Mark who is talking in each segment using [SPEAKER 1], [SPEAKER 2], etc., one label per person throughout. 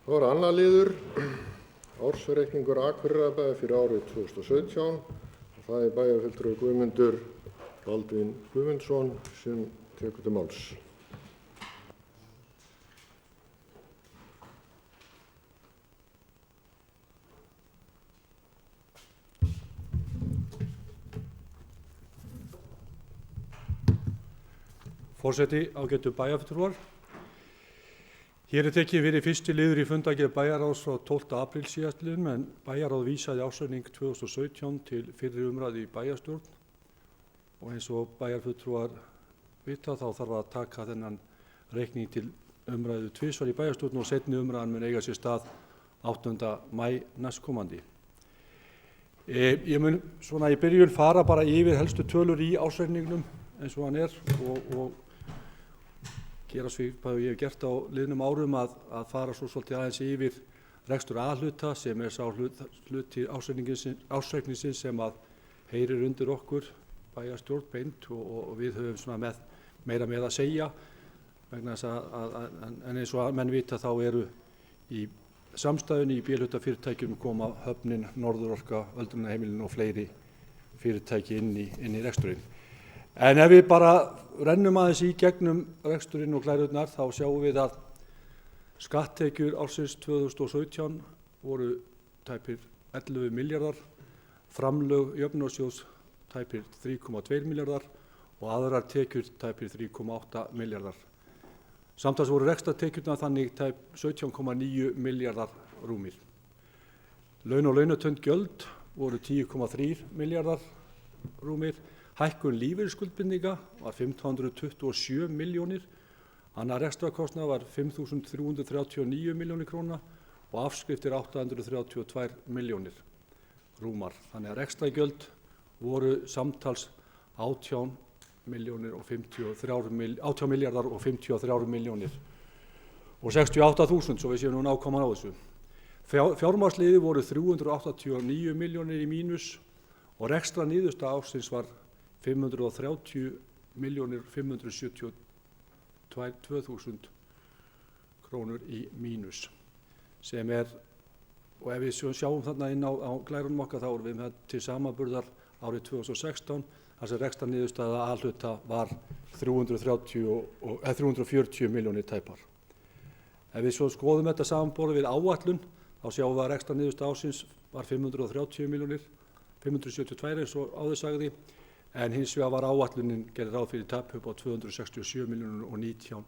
[SPEAKER 1] Þá annar liður, ársreikningur Akureyrarbæjar fyrir árið 2017. Það bæjarfulltrúi Guðmundur Baldvin Guðmundsson sem tekur til máls.
[SPEAKER 2] Forseti, ágætu bæjarfulltrúar. Hér tekið fyrir fyrsti liður í fundargerð bæjarráðs frá 12. apríl síðastliðnum en bæjarráð vísaði ársreikning 2017 til fyrri umræðu í bæjarstjórn og eins og bæjarfulltrúar vita þá þarf að taka þennan reikning til umræðu tvisvar í bæjarstjórn og seinni umræðan mun eiga sér stað 8. maí næstkomandi. Ég mun svona í byrjun fara bara yfir helstu tölur í ársreikningnum eins og hann og gera svipað og ég hef gert á liðnum árum að fara svo svolítið aðeins yfir rekstur A-hluta sem sá hluti ársreikningsins sem að heyrir undir okkur bæjarstjórn beint og við höfum svona meira með að segja vegna þess en eins og menn vita þá eru í samstæðunni í B-hluta fyrirtækjum koma höfnin, Norðurorka, öldrunarheimilin og fleiri fyrirtæki inn í reksturinn. En ef við bara rennum aðeins í gegnum reksturinn og glærurnar þá sjáum við að skatttekjur ársins 2017 voru tæpir 11 milljarðar, framlög jöfnunarsjóðs tæpir 3,2 milljarðar og aðrar tekjur tæpir 3,8 milljarðar. Samtals voru rekstrartekjurnar þannig tæp 17,9 milljarðar rúmir. Laun og launatönd gjöld voru 10,3 milljarðar rúmir. Hækkun lífeyrisskuldbindinga var 1.527 milljónir, annar rekstrarkostnaður var 5.339 milljónir króna og afskriftir 832 milljónir rúmar. Þannig að rekstrargjöld voru samtals 18 milljarðar og 53 milljónir og 68.000 svo við séum nú nákvæman á þessu. Fjármagnsliðir voru 389 milljónir í mínus og rekstrarniðurstaða ársins var 530 milljónir 572.000 krónur í mínus sem og ef við sjáum þarna inn á glærunum okkar þá erum við með til samanburðar árið 2016 þar sem rekstrarniðurstaða A-hluta var 340 milljónir tæpar. Ef við svo skoðum þetta samanborið við áætlun þá sjáum við að rekstrarniðurstaða ársins var 530 milljónir 572 eins og áður sagði en hins vegar var áætlunin gerði ráð fyrir tap upp á 267 milljónir og 19.000.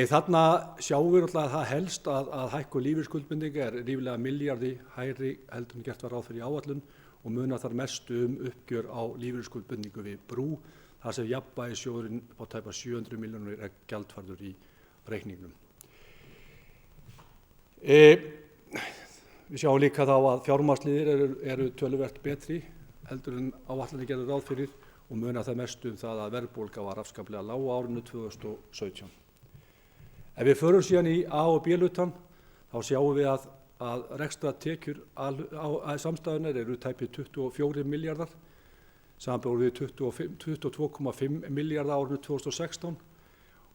[SPEAKER 2] Þarna sjáum við alltaf að það helst að hækkun lífeyrisskuldbindinga ríflega milljarði hærri heldur en gert var ráð fyrir í áætlun og munar þar mestu uppgjör á lífeyrisskuldbindingu við brú þar sem jafnvægissjóðurinn á tæpa 700 milljónir gjaldfærður í reikningnum. Við sjáum líka þá að fjármagnsliðir eru töluvert betri heldur en áætlanir gerðu ráð fyrir og munar það mestu það að verðbólga var afskaplega lág á árinu 2017. Ef við förum síðan í A- og B-hlutann þá sjáum við að rekstrartekjur samstæðunnar eru tæpir 24 milljarðar samanborið við 22,5 milljarða árinu 2016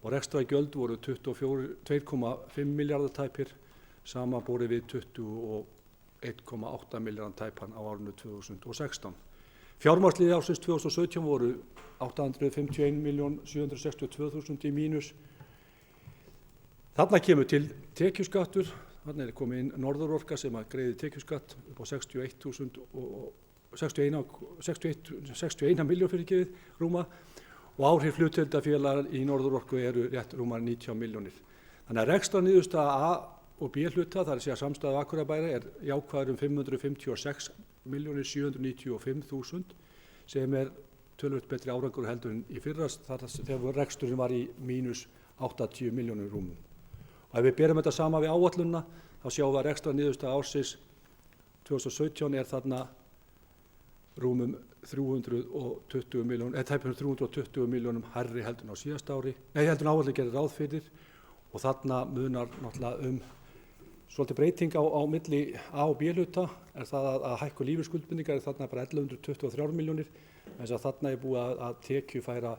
[SPEAKER 2] og rekstrargjöld voru 2,5 milljarðar tæpir samanborið við 21,8 milljarðar tæpan á árinu 2016. Fjármagnsliðir ársins 2017 voru 851.762.000 í mínus. Þarna kemur til tekjuskattur, þarna komið inn Norðurorka sem að greiði tekjuskatt upp á 61 milljón fyrir rúma og áhrif hlutdeildarfélaga í Norðurorku eru rétt rúmar 19 milljónir. Þannig að rekstrarniðurstaða A- og B-hluta, það er samstæða Akureyrarbæjar, jákvæður 556.795.000 sem töluvert betri árangur heldur en í fyrra þegar reksturinn var í mínus 80 milljónir rúmum. Og ef við berum þetta sama við áætlunina þá sjáum við að rekstrarniðurstaða ársins 2017 þarna rúmum 320 milljónum hærri heldur en á síðasta ári, heldur en áætlun gerir ráð fyrir og þarna munar náttúrulega svolítið breyting á milli A- og B-hluta það að hækkun lífeyrisskuldbindingar þarna bara 1123 milljónir, þess að þarna búið að tekjufæra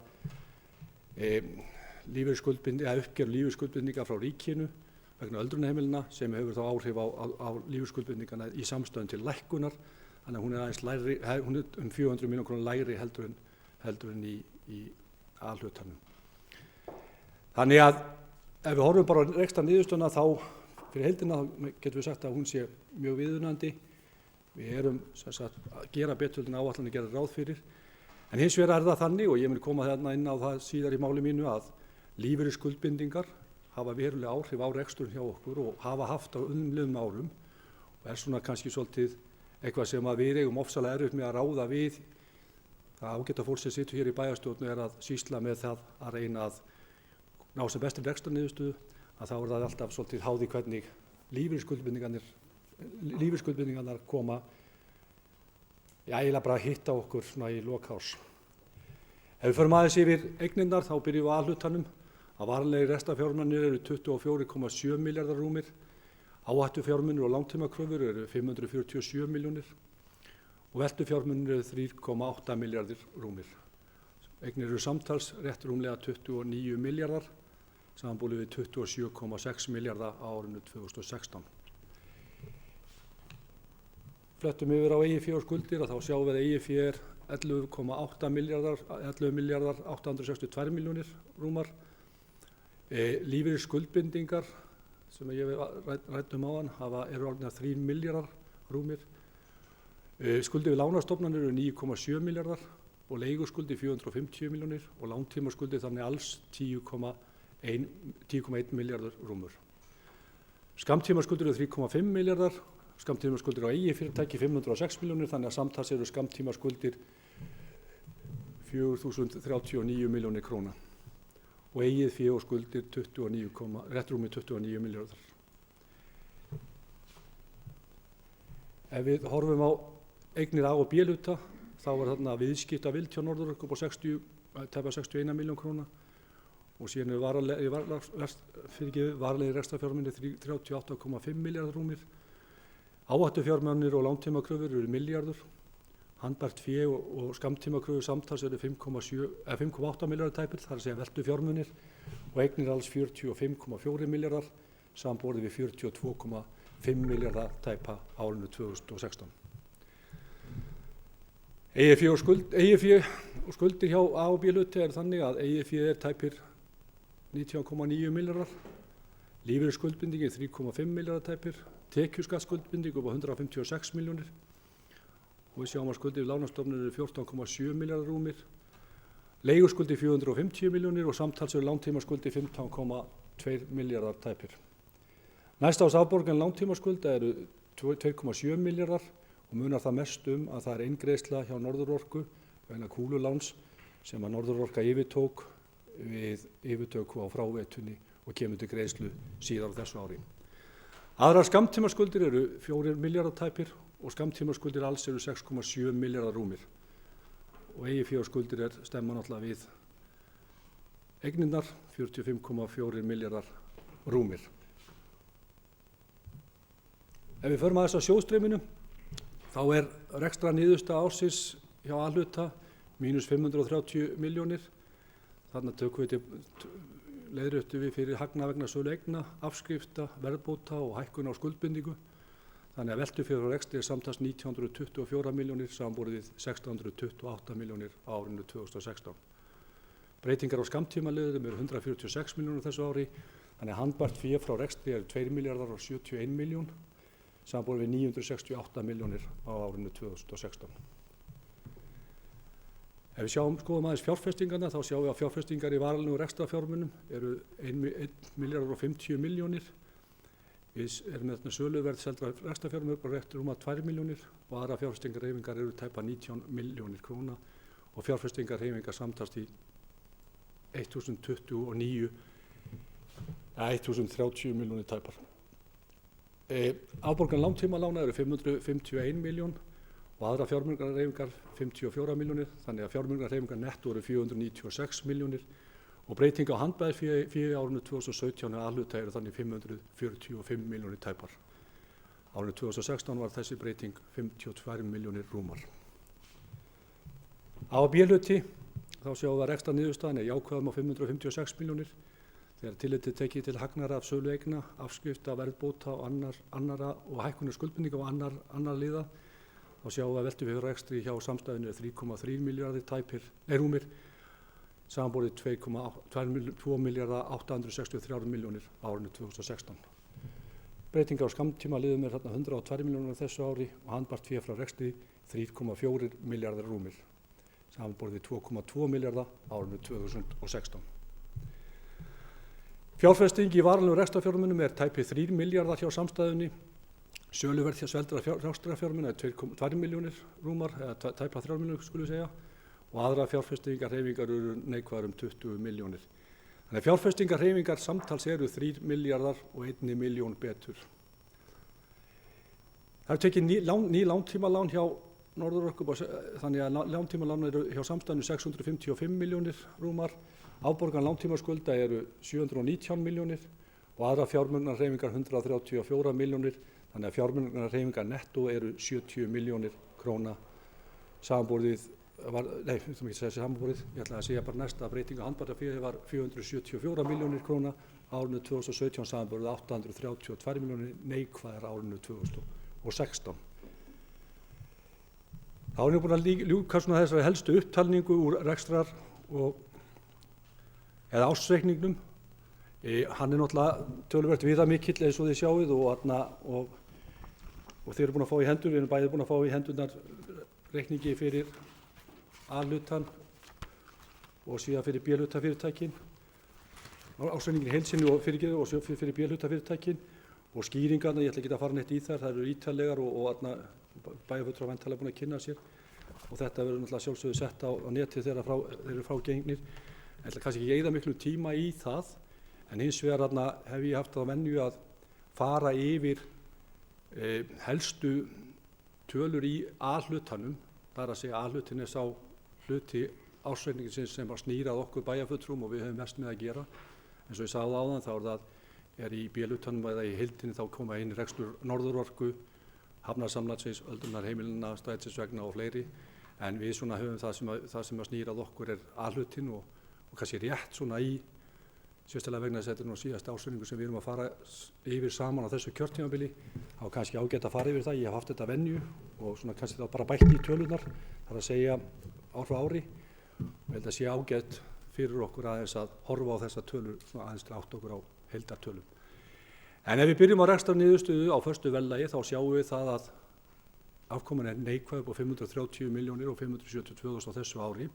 [SPEAKER 2] uppgjör lífeyrisskuldbindinga frá ríkinu vegna öldrunarheimilina sem hefur þá áhrif á lífeyrisskuldbindingana í samstöðun til lækkunar, þannig að hún er aðeins lægri, hún er 400 milljónum krónum lægri heldur en í A-hlutanum. Þannig að ef við horfum bara á rekstrarniðurstöðuna þá fyrir heildina getum við sagt að hún sé mjög viðunandi. Við erum að gera betur en áætlanir gera ráð fyrir. En hins vegar það þannig, og ég mun koma þarna inn á það síðar í máli mínu, að lífeyrisskuldbindingar hafa verulega áhrif á reksturinn hjá okkur og hafa haft á umliðnum árum og svona kannski svolítið eitthvað sem að við eigum ofsalega erfitt með að ráða við. Það ágæta fólk sem situr hér í bæjarstjórn að sýsla með það að reyna að ná sem bestri rekstrarniðurstöðu, að þá það alltaf svolítið háð í hvernig lífeyrisskuldbindingarnar koma eiginlega bara að hitta okkur svona í lok árs. Ef við förum aðeins yfir eignirnar þá byrjum við á A-hlutanum. Að varanlegir rekstrarfjármunir eru 24,7 milljarðar rúmir, áhættufjármunir og langtímakröfur eru 547 milljónir og veltufjármunir eru 3,8 milljarðir rúmir. Eignir eru samtals rétt rúmlega 29 milljarðar, samanborið við 27,6 milljarða á árinu 2016. Flöttum yfir á eigið fé og skuldir og þá sjáum við að eigið fé er 11,8 milljarðar, 11 milljarðar 862 milljónir rúmar. Lífeyrisskuldbindingar sem ég ræddum áðan eru orðnar 3 milljarðar rúmir. Skuldir við lánastofnanir eru 9,7 milljarðar og leiguskuldir 450 milljónir og langtímaskuldir þannig alls 10,1 milljarður rúmur. Skammtímaskuldir eru 3,5 milljarðar, skammtímaskuldir á eigið fyrirtæki 506 milljónir, þannig að samtals eru skammtímaskuldir 4.039 milljónir króna og eigið fé og skuldir rétt rúmið 29 milljarðar. Ef við horfum á eignir A og B-hluta þá var þarna viðskiptavild hjá Norðurorku upp á tæpa 61 milljón króna og síðan er varanlegir rekstrarfjármunir 38,5 milljarðar rúmir. Áhættufjármunir og langtímakröfur eru milljarður. Handbært fé og skammtímakröfur samtals eru 5,8 milljarðar tæpir, þar að segja veltufjármunir og eignir alls 45,4 milljarðar samanborið við 42,5 milljarða tæpa árinu 2016. Eigið fé og skuldir hjá A og B-hluti er þannig að eigið fé er tæpir 19,9 milljarðar, lífeyrisskuldbinding 3,5 milljarðar tæpir, tekjuskattsskuldbinding upp á 156 milljónir og við sjáum að skuldir við lánastofnanir eru 14,7 milljarðar rúmir, leiguskuldir 450 milljónir og samtals eru langtímaskuldir 15,2 milljarðar tæpir. Næsta árs afborgan langtímaskulda eru 2,7 milljarðar og munar það mest að það er eingreiðsla hjá Norðurorku vegna kúluláns sem að Norðurorka yfirtók við yfirtöku á frávetunni og kemur til greiðslu síðar á þessu ári. Aðrar skammtímaskuldir eru 4 milljarðar tæpir og skammtímaskuldir alls eru 6,7 milljarðar rúmir og eigið fé og skuldir stemma náttúrulega við eignirnar 45,4 milljarðar rúmir. Ef við förum aðeins að sjóðstreyminu þá er rekstrarniðurstaða ársins hjá A-hluta mínus 530 milljónir. Þarna tökum við leiðréttum við fyrir hagnað vegna sölu eigna, afskrifta, verðbóta og hækkun á skuldbindingu. Þannig að veltufé frá rekstri er samtals 1924 milljónir samanborið við 628 milljónir á árinu 2016. Breytingar á skammtímaliðum eru 146 milljónir þessu ári, þannig að handbært fé frá rekstri eru 2 milljarðar og 71 milljón samanborið við 968 milljónir á árinu 2016. Ef við skoðum aðeins fjárfestingarna þá sjáum við að fjárfestingar í varanlegum rekstrarfjármunum eru 1 milljarður og 50 milljónir. Við erum með söluverð seldra rekstrarfjármunum upp á rétt rúma 2 milljónir og aðra fjárfestingarhreyfingar eru tæpa 19 milljónir króna og fjárfestingarhreyfingar samtast í 1030 milljónir tæpar. Afborgan langtímalána eru 551 miljón og aðra fjármögnunarhreyfingar 54 milljónir, þannig að fjármögnunarhreyfingar netto eru 496 milljónir og breyting á handbæðisfé árinu 2017 A-hluta eru þannig 545 milljónir tæpar. Árinu 2016 var þessi breyting 52 milljónir rúmar. A og B-hluti þá sjáum við að rekstrarniðurstaðan er jákvæð á 556 milljónir. Þegar tillitið tekið til hagnaðar af sölu eigna, afskrifta, verðbóta og annarra og hækkunar skuldbindinga og annar liða, þá sjáum við að veltufjárhæð rekstri hjá samstæðinu er 3,3 milljarðir rúmir, samanborið 2 milljarða 863 milljónir á árinu 2016. Breytingar á skammtíma liðum er þarna 102 milljónir þessu ári og handbært fé frá rekstri 3,4 milljarðar rúmir, samanborið 2,2 milljarða á árinu 2016. Fjárfesting í varanlegum rekstrarfjármunum er tæpir 3 milljarðar hjá samstæðunni. Söluverð hjá seldra rekstrarfjármuna er 2 milljónir rúmar, eða tæplega 3 milljónir skulum við segja, og aðra fjárfestingarhreyfingar eru neikvæðar 20 milljónir. Þannig að fjárfestingarhreyfingar samtals eru 3 milljarðar og 1 milljón betur. Það er tekið ný langtímalán hjá Norðurorku, þannig að langtímalán eru hjá samstæðunni 655 milljónir rúmar. Afborgan langtímaskulda eru 719 milljónir og aðra fjármögnunarhreyfingar 134 milljónir, þannig að fjármögnunarhreyfingar nettó eru 70 milljónir króna. Samanborið, ég ætla að segja bara næsta að breyting á handbærtafé var 474 milljónir króna á árinu 2017, samanborið 832 milljónir neikvæðar á árinu 2016. Þá erum við búin að ljúka þessari helstu upptalningu úr rekstrar eða ársreikningnum. Hann er náttúrulega töluvert viðamikill eins og þið sjáið og þið eru búin að fá í hendur, við erum bæði búin að fá í hendurnar reikningi fyrir A-hlutann og síðan fyrir B-hlutafyrirtækin, ársreikningin í heild sinni og fyrir B-hlutafyrirtækin og skýringarnar, ég ætla ekki að fara neitt í þær eru ítarlegar og bæjarfulltrúar væntanlega búin að kynna sér og þetta verður náttúrulega sjálfsögðu sett á netið þegar þeir eru frágengnir. Ég ætla kannski ekki að eyða miklu tíma í það, en hins vegar hef ég haft það á venju að fara yfir helstu tölur í A-hlutanum, það er að segja A-hlutin er sá hluti ársreikningsins sem snýr að okkur bæjarfulltrúum og við höfum mest með að gera. Eins og ég sagði áðan þá er í B-hlutanum eða í heildinni þá koma inn rekstur Norðurorku, Hafnarsamlagsins, öldrunarheimilina, strætisvagna og fleiri, en við höfum það sem snýr að okkur er A-hlutin og kannski rétt í sérstaklega vegna þess að þetta er nú síðasta ársreikningur sem við erum að fara yfir saman á þessu kjörtímabili, þá kannski ágætt að fara yfir það. Ég hef haft þetta venju og kannski þá bara bætt í tölurnar, það er að segja ár frá ári, og ég held að sé ágætt fyrir okkur aðeins að horfa á þessa tölur aðeins til átt okkur á heildartölum. En ef við byrjum á rekstrarniðurstöðu á föstu verðlagi þá sjáum við það að afkoman er neikvæð upp á 530 milljónir og 572.000 á þessu ári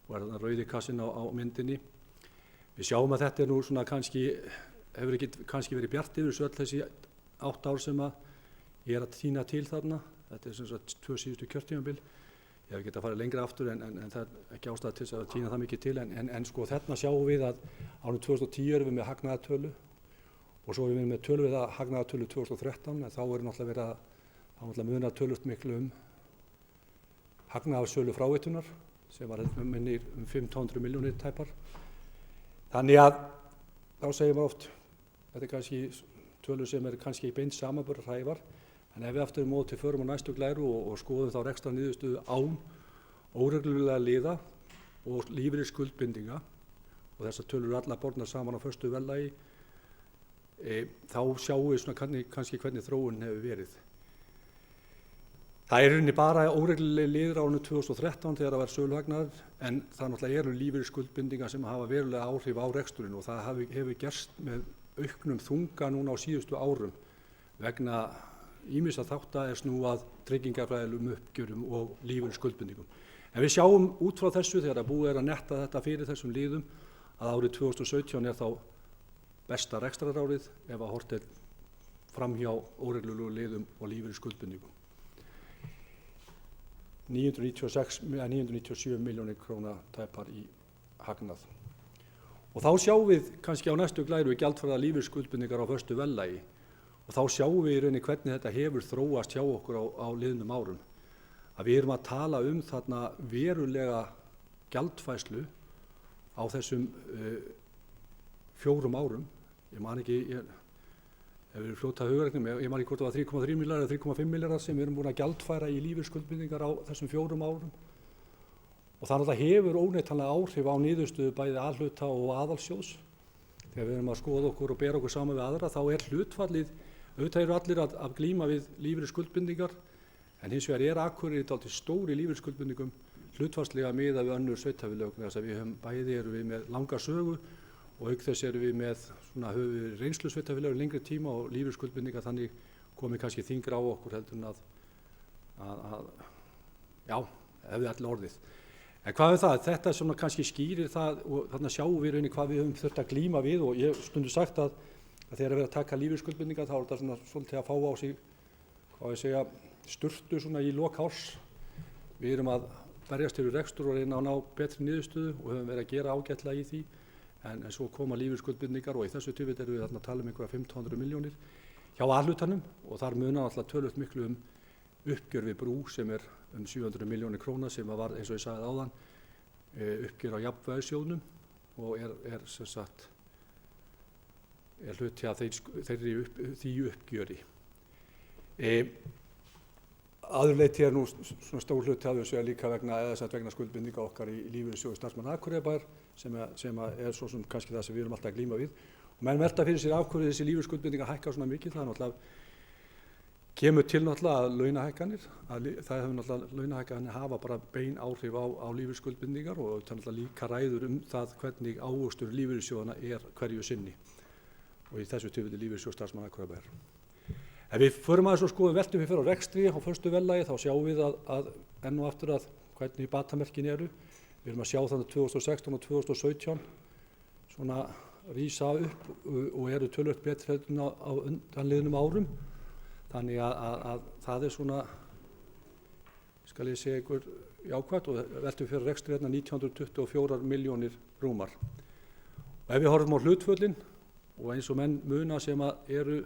[SPEAKER 2] og er þarna rauði kassinn á myndinni. Við sjáum að þetta er nú hefur ekki kannski verið bjart yfir þessu öll þessi 8 ár sem ég er að tína til þarna. Þetta er sem sagt 2 síðustu kjörtímabil. Ég hef getað að fara lengra aftur en það er ekki ástæða til að tína það mikið til. En þarna sjáum við að árið 2010 erum við með hagnaðartölu og svo erum við með tölu við að hagnaðartölu 2013, en þá er náttúrulega munar tölust miklu hagnaðarsölu fráveitunar sem var minnir 500 milljónir tæpar. Þannig að þá segir maður oft, þetta er kannski tölur sem er kannski beint samanburðarhæfar, en ef við aftur í móti förum á næstu glæru og skoðum þá rekstrarniðurstöðu án óreglulega liða og lífeyrisskuldbindinga og þessar tölur eru allar bornar saman á föstu verðlagi, þá sjáum við kannski hvernig þróunin hefur verið. Það er rauninni bara óreglulega liður á árinu 2013 þegar það var söluhagnaður, en það náttúrulega eru lífeyrisskuldbindingar sem hafa verulega áhrif á reksturinn og það hefur gerst með auknum þunga núna á síðustu árum vegna ýmissa þátta er snúa að tryggingafræðilegum uppgjörum og lífeyrisskuldbindingum. En við sjáum út frá þessu þegar búið er að netta þetta fyrir þessum liðum að árið 2017 er þá besta rekstrarárið ef að horft er framhjá óreglulegu liðum og lífeyrisskuldbindingum. 997 milljónir króna tæpar í hagnað. Og þá sjáum við kannski á næstu glæru gjaldfærða lífeyrisskuldbindingar á föstu verðlagi og þá sjáum við í rauninni hvernig þetta hefur þróast hjá okkur á liðnum árum. Að við erum að tala þarna verulega gjaldfærslu á þessum 4 árum. Ég man ekki, ef við fljóta hugreiknum, ég man ekki hvort það var 3,3 milljarðar eða 3,5 milljarðar sem við erum búin að gjaldfæra í lífeyrisskuldbindingar á þessum 4 árum. og það náttúrulega hefur óneitanlega áhrif á niðurstöðu bæði A-hluta og aðalsjóðs. Þegar við erum að skoða okkur og bera okkur saman við aðra þá hlutfallið, auðvitað eru allir að glíma við lífeyrisskuldbindingar, en hins vegar Akureyri dálítið stór í lífeyrisskuldbindingum hlutfallslega miðað við önnur sveitarfélög, þess að við erum við með langa sögu og auk þess erum við með höfum við reynslu sveitarfélög lengri tíma og lífeyrisskuldbindingar þannig komið kannski þyngra á okkur heldur en hefði allir orðið. En hvað það? Þetta kannski skýrir það og þarna sjáum við rauninni hvað við höfum þurft að glíma við og ég stundu sagt að þegar verið að taka lífeyrisskuldbindingar þá þetta svolítið að fá á sig, sturtu í lok árs. Við erum að berjast fyrir rekstur og reyna að ná betri niðurstöðu og höfum verið að gera ágætlega í því, en svo koma lífeyrisskuldbindingar og í þessu tilfelli erum við þarna að tala einhverja 1500 milljónir hjá A-hlutanum og þar munar alltaf töluvert miklu uppgjör við brú sem 700 milljónir króna sem var, eins og ég sagði áðan, uppgjör á jafnvægissjóðnum og sem sagt hluti af því uppgjöri. Aðru leyti nú stór hluti af þessu líka vegna skuldbindinga okkar í lífeyrissjóði starfsmanna Akureyrarbæjar sem svo sem kannski það sem við erum alltaf að glíma við. Og menn velta fyrir sér af hverju þessi lífeyrisskuldbindingar hækka svona mikið. Það náttúrulega kemur til náttúrulega að launahækkanir. Launahækkanir hafa bara bein áhrif á lífeyrisskuldbindingar og það náttúrulega líka ræður það hvernig ávöxtur lífeyrissjóðana hverju sinni. Og í þessu tilfelli lífeyrissjóð starfsmanna Akureyrarbæjar. Ef við förum aðeins og skoðum veltum við fyrir á rekstri á föstu verðlagi þá sjáum við að enn og aftur að hvernig batamerkin eru. Við erum að sjá þannig 2016 og 2017 svona rísa upp og eru töluvert betri heldur á undanliðnum árum. Þannig að það svona, skal ég segja ykkur jákvætt og veltum við fyrir rekstri 1924 milljónir rúmar. Og ef við horfum á hlutföllin og eins og menn muna sem eru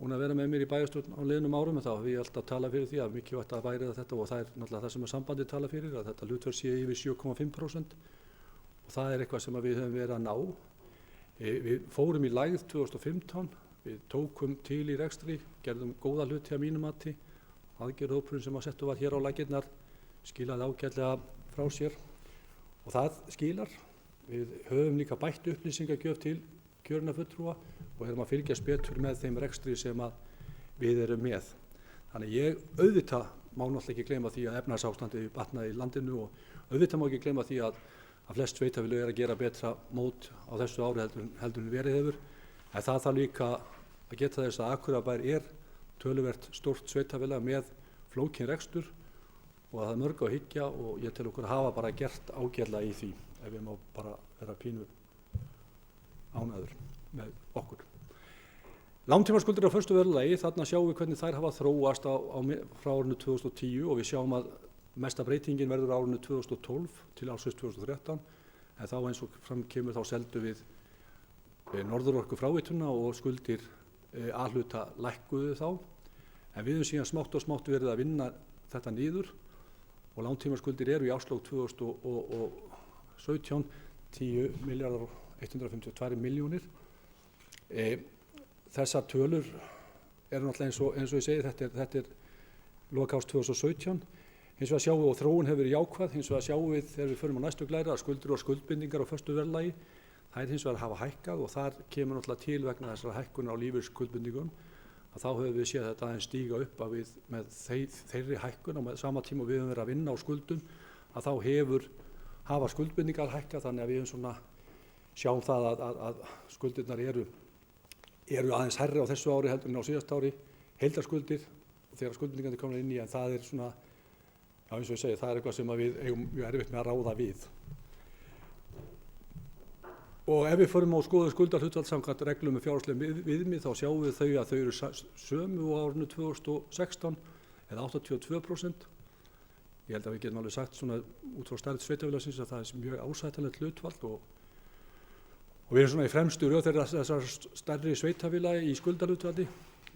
[SPEAKER 2] búin að vera með mér í bæjarstjórn á liðnum árum þá hef ég alltaf talað fyrir því að mikilvægt að væri þetta og það náttúrulega það sem sambandið tala fyrir að þetta hlutfall sé yfir 7,5% og það eitthvað sem við höfum verið að ná. Við fórum í lægð 2015, við tókum til í rekstri, gerðum góða hluti að mínu mati, aðgerðahópurinn sem settur var hér á laggirnar skilaði ágætlega frá sér og það skilar. Við höfum líka bætt upplýsingagjöf til kjörinna fulltrúa og erum að fylgjast betur með þeim rekstri sem við erum með. Þannig ég auðvitað má náttúrulega ekki gleyma því að efnahagsástandið batnaði í landinu og auðvitað má ekki gleyma því að flest sveitarfélög að gera betra mót á þessu ári heldur en verið hefur. En það þarf líka að geta þess að Akureyrarbær töluvert stórt sveitarfélag með flókinn rekstur og það mörg að hyggja og ég tel okkur að hafa bara gert ágætlega í því ef ég má bara vera pínu ánægður með okkur. Langtímaskuldir á föstu verðlagi, þarna sjáum við hvernig þær hafa þróast frá árinu 2010 og við sjáum að mesta breytingin verður á árinu 2012 til ársins 2013 en þá eins og fram kemur þá seldum við Norðurorku fráveituna og skuldir A-hluta lækkuðu þá en við höfum síðan smátt og smátt verið að vinna þetta niður og langtímaskuldir eru í árslok 2017 10 milljarðar og 152 milljónir. Þessar tölur eru náttúrulega eins og ég segi, þetta lok árs 2017. Hins vegar sjáum við og þróun hefur verið jákvæð, hins vegar sjáum við þegar við förum á næstu glæri að skuldir og skuldbindingar á föstu verðlagi, þær hins vegar hafa hækkað og þar kemur náttúrulega til vegna þessara hækkunar á lífeyrisskuldbindingum að þá höfum við séð þetta aðeins stíga upp að við með þeirri hækkun og með sama tíma við höfum verið að vinna á skuldum að þá hafa skuldbindingar hækkað þannig að við höfum svona sjáum það að skuldirnar eru aðeins hærri á þessu ári heldur en á síðasta ári, heildarskuldir og þegar skuldbindingarnir komnar inn í en það svona, já eins og ég segi, það eitthvað sem við eigum mjög erfitt með að ráða við. Og ef við förum á skoðu skuldarhlutfall samkvæmt reglum með fjárhagslegum viðmið þá sjáum við að þau eru sömu á árinu 2016 eða 82%. Ég held að við getum alveg sagt svona út frá stærð sveitarfélagsins að það mjög ásættanlegt hlutfall og við erum svona í fremstu röð þeirra þessar stærri sveitarfélagi í skuldarhlutfalli.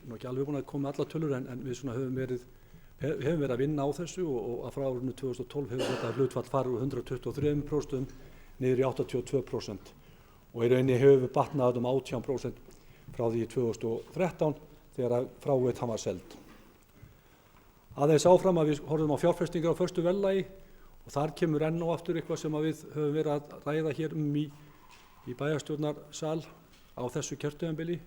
[SPEAKER 2] Nú ekki alveg búin að koma með alla tölur en við svona höfum verið að vinna á þessu og frá árinu 2012 hefur þetta hlutfall farið úr 123% niður í 82% og í rauninni hefur við batnað 18% frá því í 2013 þegar fráveita var seld. Aðeins áfram að við horfum á fjárfestingar á föstu verðlagi Og þar kemur enn og aftur eitthvað sem við höfum verið að ræða hér í bæjarstjórnarsal á þessu kjörtímabili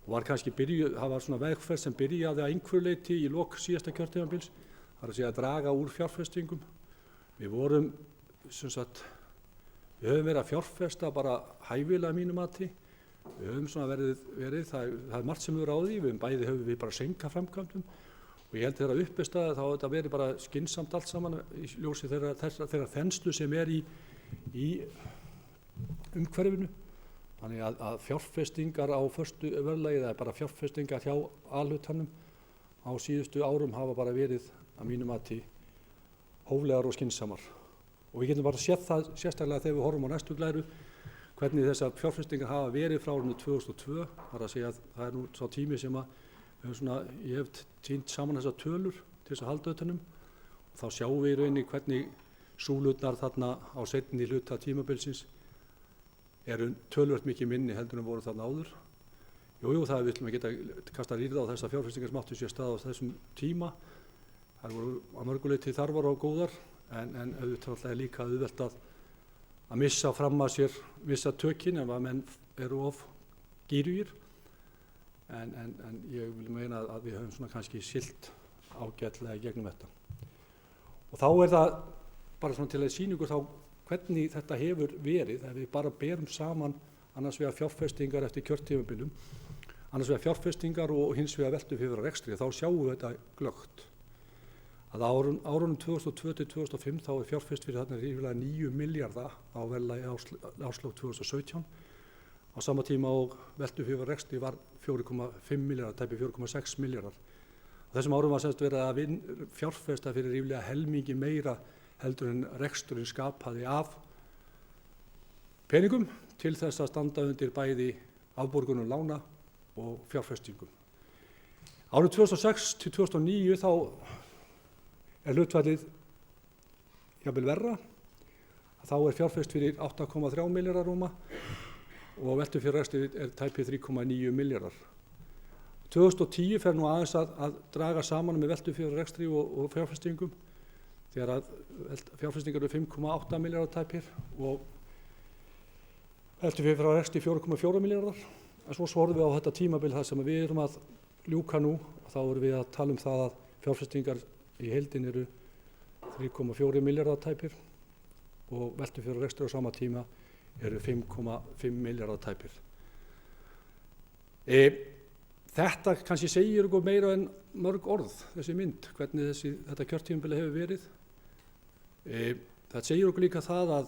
[SPEAKER 2] og var kannski það var svona vegferð sem byrjaði að einhverju leyti í lok síðasta kjörtímabils, það er að segja að draga úr fjárfestingum. Við höfum verið að fjárfesta bara hæfilega að mínu mati. Við höfum svona verið það er margt sem við ráði, höfum við bara senkað framkvæmdum og ég held þegar að uppestaða þá þetta verið bara skynsamt allt saman í ljósi þeirra þenslu sem í umhverfinu. Þannig að fjárfestingar á föstu verðlagi eða bara fjárfestingar hjá alhlutanum á síðustu árum hafa bara verið að mínu mati hóflegar og skynsamar. Og við getum bara séð það sérstaklega þegar við horfum á næstu glæru hvernig þessar fjárfestingar hafa verið frá árinu 2002. Það er að segja að það er nú sá tími sem ég hef tínt saman þessar tölur til þess að halda utan um. Þá sjáum við í rauninni hvernig súlurnar þarna á seinni hluta tímabilsins eru töluvert mikið minni heldur en voru þarna áður. Jú, það við ætlum að geta kasta rýrð á þessar fjárfestingar sem áttu sér stað á þessum tíma. Það voru að mörgu leyti þarfar og góðar en auðvitað líka auðvelt að missa fram að sér vissa tökin ef að menn eru of gírugir. En ég vil meina að við höfum svona kannski siglt ágætlega í gegnum þetta. Og þá er það bara svona til að sýningu þá hvernig þetta hefur verið ef við bara berum saman annars vegar fjárfestingar eftir kjörtímabilum, annars vegar fjárfestingar og hins vegar veltu fyrir rekstri, þá sjáum við þetta glöggt. Að árunum 2002 til 2005 þá er fjárfest fyrir þarna rífilega 9 milljarða á verðlagi árslok 2017. Á sama tíma og veltu fyrir rekstri var 4,5 milljarðar, tæpi 4,6 milljarðar. Á þessum árum var semst verið að fjárfesta fyrir rífilega helmingi meira heldur en reksturinn skapaði af peningum til þess að standa undir bæði afborgunum lána og fjárfestingum. Árið 2006 til 2009 þá er hlutfallið jafnvel verra. Þá er fjárfest fyrir 8,3 milljarðar rúma og veltu fyrir rekstri er tæpi 3,9 milljarðar. 2010 fer nú aðeins að draga saman með veltu fyrir rekstri og fjárfestingum þegar að fjárfestingar eru 5,8 milljarðar tæpir og veltu fyrir rekstri 4,4 milljarðar. En svo horfum við á þetta tímabil þar sem við erum að ljúka nú og þá erum við að tala um það að fjárfestingar í heildin eru 3,4 milljarðar tæpir og veltu fyrir rekstri á sama tíma eru 5,5 milljarðar tæpir. Þetta kannski segir okkur meira en mörg orð, þessi mynd, hvernig þetta kjörtímabili hefur verið. Það segir okkur líka það að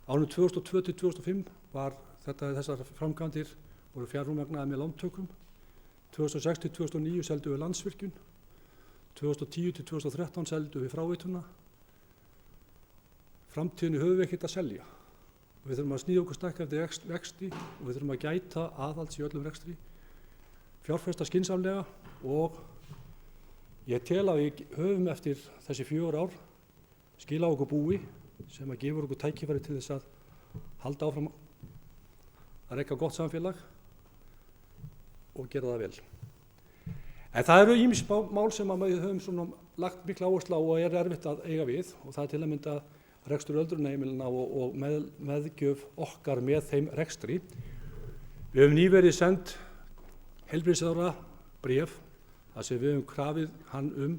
[SPEAKER 2] árinu 2002 til 2005 var þessar framkvæmdir voru fjármagnaðar með lántökum. 2006 til 2009 seldum við Landsvirkjun. 2010 til 2013 seldum við fráveituna. Framtíðinni höfum við ekkert að selja. Við þurfum að sníða okkur stakk eftir vexti og við þurfum að gæta aðhalds í öllum rekstri, fjárfesta skynsamlega og ég tel að við höfum eftir þessi 4 ár skila okkur búi sem að gefur okkur tækifæri til þess að halda áfram að reka gott samfélag og gera það vel. En það eru ýmis mál sem að við höfum svona lagt mikla áherslu á og er erfitt að eiga við og það er til að mynda rekstur öldrunarheimilanna og meðgjöf okkar með þeim rekstri. Við höfum nýverið sent heilbrigðisráðherra bréf þar sem við höfum krafið hann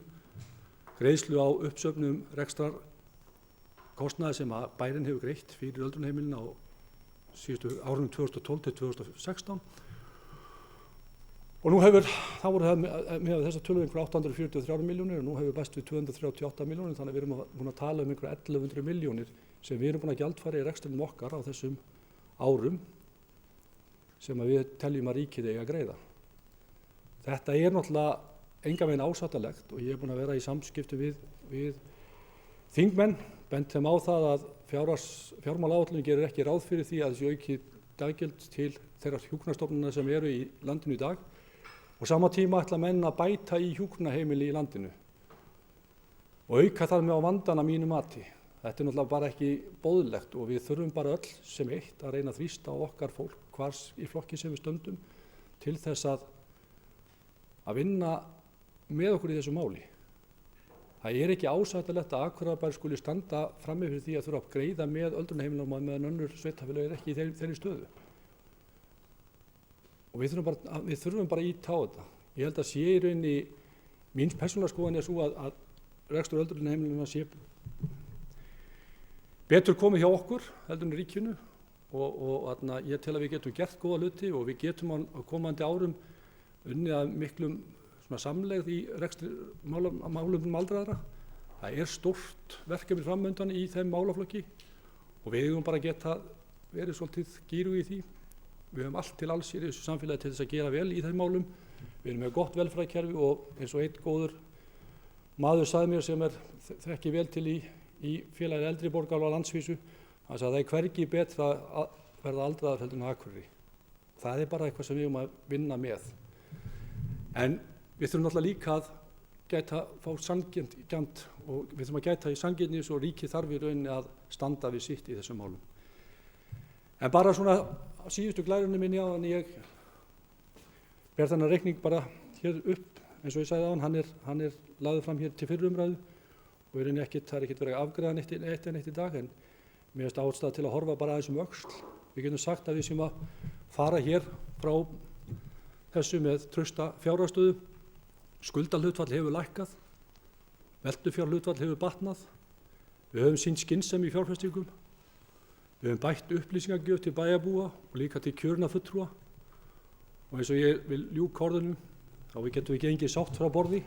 [SPEAKER 2] greiðslu á uppsöfnum rekstrarkostnaði sem að bærinn hefur greitt fyrir öldrunarheimilina á síðustu árunum 2012 til 2016. Og nú þá voru það með þessa tölur einhver 843 milljónir og nú hefur bæst við 238 milljónir, þannig að við erum búin að tala um einhver 1100 milljónir sem við erum búin að gjaldfæra í rekstrinum okkar á þessum árum sem að við teljum að ríkið eigi að greiða. Þetta er náttúrulega engan veginn ásættanlegt og ég er búin að vera í samskipti við þingmenn, bent þeim á það að fjármálaáætlunin gerir ekki ráð fyrir því að þessi aukið daggjöld til þeirra hjúkrunarstofnana sem eru í landinu í dag. Og sama tíma ætla menn að bæta í hjúkrunarheimili í landinu og auka þar með á vandann að mínu mati. Þetta er náttúrulega bara ekki boðlegt og við þurfum bara öll sem eitt að reyna að þrýsta á okkar fólk hvar í flokki sem við stöndum til þess að vinna með okkur í þessu máli. Það er ekki ásættanlegt að Akureyrarbær skuli standa frammi fyrir því að þurfa að greiða með öldrunarheimilum meðan önnur sveitarfélög er ekki í þeirri stöðu. Og við þurfum bara að ýta á þetta. Ég held að sé í rauninni, mín persónulega skoðun er svo að rekstur öldrunarheimilum sé betur komið hjá okkur heldur en ríkinu og ég tel að við getum gert góða hluti og við getum á komandi árum unnið að miklum samlegð í rekstri málum aldraðra. Það er stórt verkefni framöndan í þeim málaflokki og við eigum bara að geta verið svolítið gírug í því. Við höfum allt til alls í þessu samfélagi til þess að gera vel í þeim málum. Við erum með gott velferðarkerfi og eins og einn góður maður sagði mér sem þekki vel til í félagi eldri borgara á landsvísu, hann sagði að það er hvergi betra að verða aldraðar heldur en á Akureyri. Það er bara eitthvað sem við erum að vinna með. En við þurfum náttúrulega líka að fá sanngjarnt og við þurfum að gæta í sanngirni og ríkið þarf í rauninni að standa við sitt í þessum málum. En bara svona síðustu glærunum minni á, en ég ber þennan reikning bara hér upp, eins og ég sagði á hann er lagður fram hér til fyrri umræðu og það er ekkert verið að afgreiða neitt í dag, en mér finnst ástæða til að horfa bara aðeins öxl. Við getum sagt að við séum að fara hér frá þessu með trausta fjárhagsstöðu. Skuldahlutfall hefur lækkað, veltufjárhlutfall hefur batnað, við höfum sýnt skynsemi í fjárfestingum, við höfum bætt upplýsingagjöf til bæjarbúa og líka til kjörinna fulltrúa og eins og ég vil ljúka orðunum, þá getum við gengið sátt frá borði.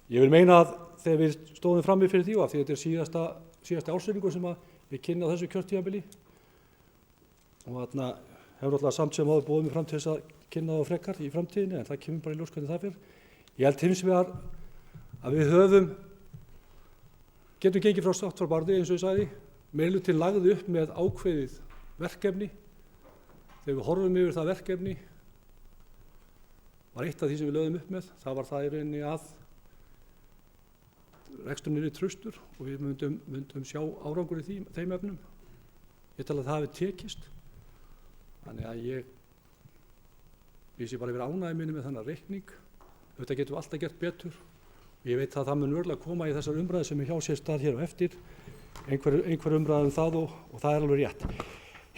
[SPEAKER 2] Ég vil meina að þegar við stóðum frammi fyrir því og af því þetta er síðasta ársreikningur sem við kynnum á þessu kjörtímabili og þarna hefur alltaf samt sem áður boðið mig fram til þess að kynna það frekar í framtíðinni, en það kemur bara í ljós hvernig það fer. Ég held hins vegar að við getum gengið frá sátt frá borði eins og ég sagði, meirihlutinn lagði upp með ákveðið verkefni. Þegar við horfum yfir það verkefni var eitt af því sem við lögðum upp með, það var það í rauninni að reksturinn yrði traustur og við myndum sjá árangur í þeim efnum. Ég tel að það hafi tekist, þannig að ég sé bara yfir ánægju minni með þennan reikning. Þetta getum við alltaf gert betur. Ég veit að það mun örgulega koma í þessar umræður sem er hjá sér stað hér á eftir, einhver umræður það og það er alveg rétt.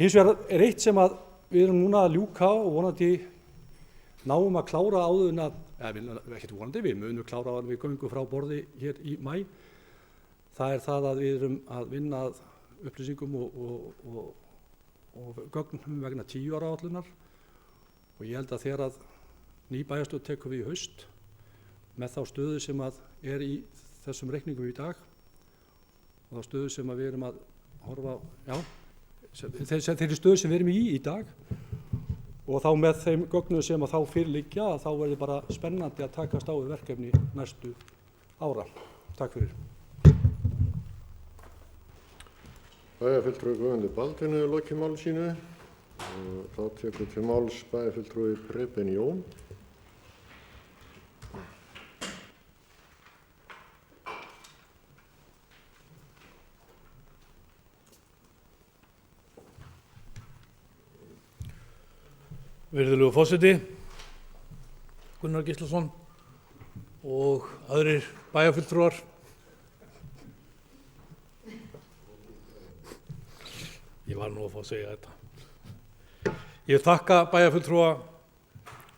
[SPEAKER 2] Hins vegar er eitt sem að við erum núna að ljúka og vonandi náum að klára áður en við munum klára áður en við göngum frá borði hér í maí. Það er það að við erum að vinna að upplýsingum og gögnum vegna 10 ára áætlunar og ég held að þegar að ný bæjarstjórn tekur við í haust með þá stöðu sem að er í þessum reikningum í dag og þá stöðu sem að við erum að horfa á, þeirri stöðu sem við erum í dag og þá með þeim gögnum sem að þá fyrirliggja að þá verður bara spennandi að takast á við verkefni næstu ára. Takk fyrir.
[SPEAKER 1] Bæjarfulltrúi Guðmundur Baldvin hefur lokið máli sínu og þá tekur til máls bæjarfulltrúi Preben Jón.
[SPEAKER 3] Virðulegur forseti, Gunnar Gíslason og aðrir bæjarfulltrúar. Ég var nú að fá að segja þetta. Ég vil þakka bæjarfulltrúa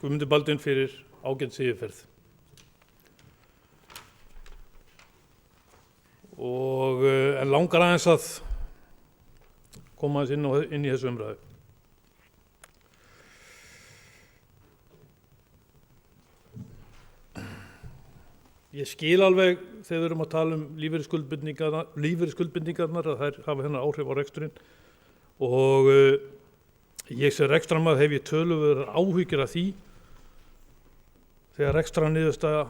[SPEAKER 3] Guðmundi Baldvin fyrir ágætis yfirferð. En langar aðeins að koma aðeins inn í þessu umræðu. Ég skil alveg þegar við erum að tala um lífeyrisskuldbindingarnar að þær hafa hennar áhrif á reksturinn og ég sem rekstrarmaður hef ég töluverðar áhyggjur af því þegar rekstrarniðurstaða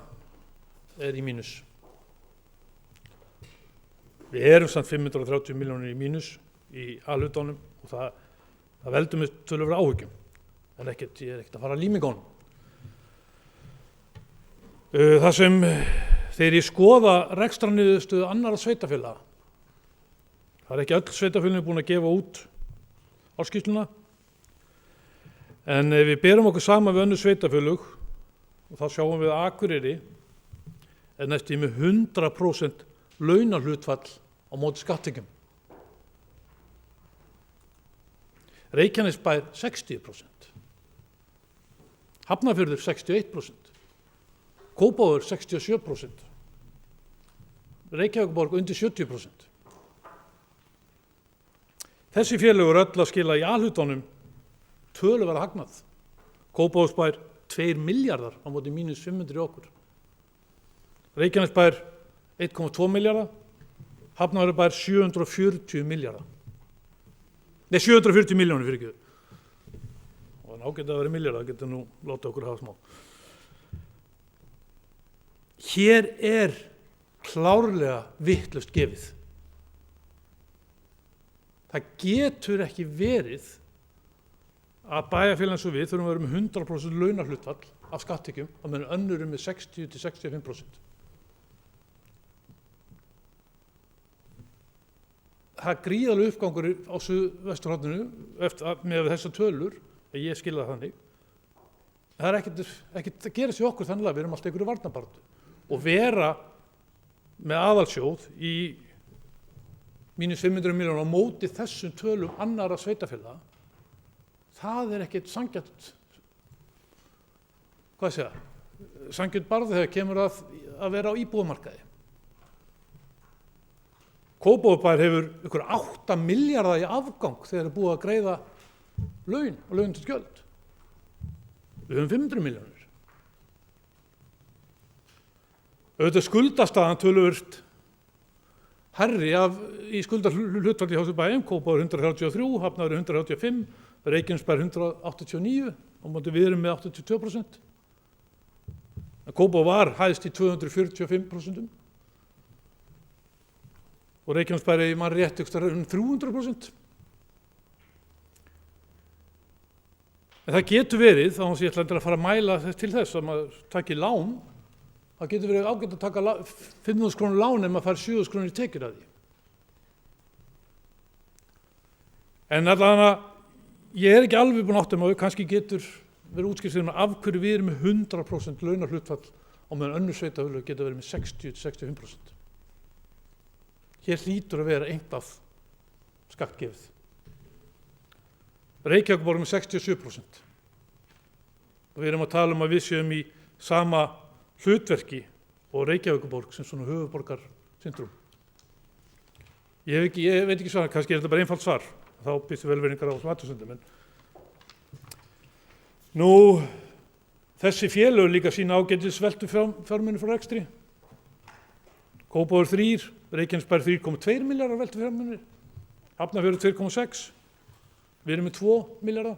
[SPEAKER 3] er í mínus. Við erum samt 530 milljónir í mínus í A-hlutanum og það veldur mér töluverðar áhyggjum en ég er ekkert að fara að líma í gónum. Það sem þegar ég skoða rekstrarniðurstöðu annarra sveitarfélaga, það er ekki öll sveitarfélögin búin að gefa út ársskýrsluna, en ef við berum okkur saman við önnur sveitarfélög og þá sjáum við að Akureyri er næstum með 100% launahlutfall á móti skattekjum. Reykjanesbær 60%, Hafnarfjörður 61%, Kópavogur 67%, Reykjavíkurborg undir 70%. Þessi félög eru öll að skila í A-hlutunum töluverða hagnað. Kópavogsbær 2 milljarðar á móti mínus 500 í okkur. Reykjanesbær 1,2 milljarða, Hafnarfjörður 740 milljarða. Nei, 740 milljónir fyrir ekki. Og það ágæti að vera milljarða, það getur nú látið okkur hafa smá. Hér er klárlega vitlaust gefið. Það getur ekki verið að bæjarfélagin eins og við þurfum að vera með 100% launahlutfall af skattekjum á meðan önnur með 60-65%. Það er gríðarlegur uppgangur á Suðvesturhorninu með þessar tölur, ég skil það þannig. Það er ekkert að gera sér okkur þannig að við erum alltaf einhverju varnarbaráttu. Og vera með aðalsjóð í mínus 500 milljónir á móti þessum tölum annarra sveitarfélaga, það er ekkert sanngjarnt, sanngjarnt barð þegar kemur að vera á íbúðamarkaði. Kópavogsbær hefur ykkur 8 milljarða í afgang þegar er búið að greiða laun og launagjöld. Við höfum 500 milljónir. Auðvitað skuldastaðan töluvert hærri í skuldahlutfalli hjá þessu bæjum, Kópavogur 133, Hafnarfjörður 135, Reykjanesbær 189, á móti við erum með 82%. Kópavogur var hæst í 245%. Og Reykjanesbær er mann rétt ykkur 300%. En það getur verið, þá ég ætla að fara að mæla til þess að maður taki lán, það getur verið ágætt að taka 5.000 krónur lán ef maður fær 7.000 krónur í tekjur af því. En allavega, ég er ekki alveg búinn að átta mig á, kannski getur verið útskýrt fyrir mig af hverju við erum með 100% launahlutfall á meðan önnur sveitarfélög geta verið með 60-65%. Hér hlýtur að vera eitthvað skattgefið. Reykjavíkurborg með 67%. Og við erum að tala um að við séum í sama hlutverki og Reykjavíkurborg sem svona höfuðborgarsyndrom. Ég veit ekki svar, kannski er þetta bara einfalt svar. Þá býstu velverningar á smatusundum. Nú, þessi félög líka sína ágætis veltu fjármuni frá rekstri. Kópavogur 3, Reykjanesbær 3,2 milljarðar veltu fjármunir, Hafnarfjörður 2,6, við erum með 2 milljarða.